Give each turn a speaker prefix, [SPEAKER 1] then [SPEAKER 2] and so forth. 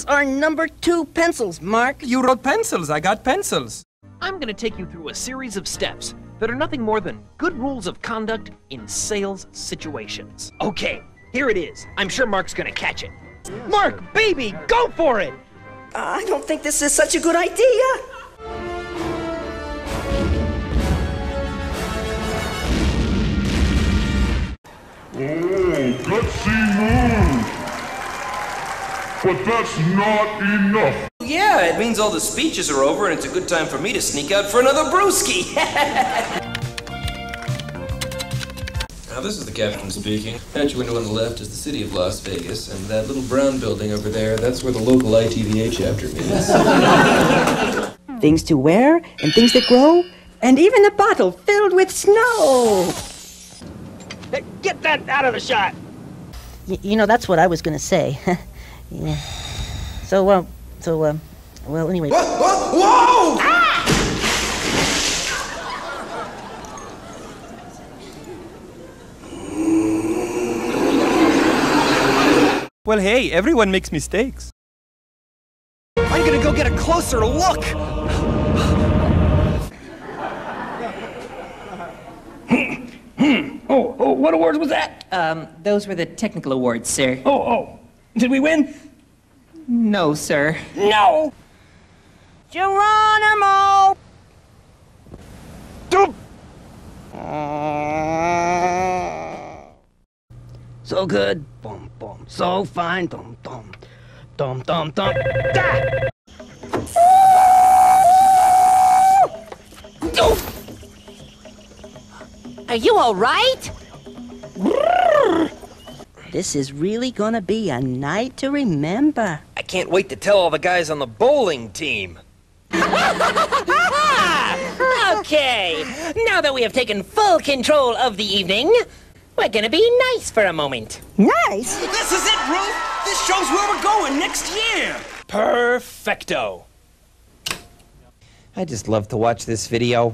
[SPEAKER 1] are number 2 pencils, Mark.
[SPEAKER 2] You wrote pencils. I got pencils.
[SPEAKER 3] I'm gonna take you through a series of steps that are nothing more than good rules of conduct in sales situations. Okay, here it is. I'm sure Mark's gonna catch it. Yes, Mark, sir. Baby, go for it!
[SPEAKER 1] I don't think this is such a good idea.
[SPEAKER 4] Oh, gutsy move! But that's not enough.
[SPEAKER 5] Yeah, it means all the speeches are over and it's a good time for me to sneak out for another brewski. Now, this is the captain speaking. At your window on the left is the city of Las Vegas, and that little brown building over there, that's where the local ITVA chapter meets.
[SPEAKER 1] Things to wear, and things that grow, and even a bottle filled with snow.
[SPEAKER 3] Hey, get that out of the shot!
[SPEAKER 1] You know, that's what I was gonna say. Yeah. Well, anyway.
[SPEAKER 5] Whoa! Whoa! Ah!
[SPEAKER 2] Well, hey, everyone makes mistakes.
[SPEAKER 3] I'm gonna go get a closer look!
[SPEAKER 6] Oh, what awards was that?
[SPEAKER 7] Those were the technical awards, sir.
[SPEAKER 6] Oh. Did we win?
[SPEAKER 7] No, sir.
[SPEAKER 6] No!
[SPEAKER 1] Geronimo! So good, boom, boom. So fine, dum, dum. Dum, dum, dum. Da!
[SPEAKER 8] Are you all right?
[SPEAKER 1] This is really gonna be a night to remember.
[SPEAKER 5] I can't wait to tell all the guys on the bowling team.
[SPEAKER 8] Okay, now that we have taken full control of the evening, we're gonna be nice for a moment.
[SPEAKER 1] Nice?
[SPEAKER 5] This is it, Ruth! This shows where we're going next year!
[SPEAKER 3] Perfecto.
[SPEAKER 9] I just love to watch this video.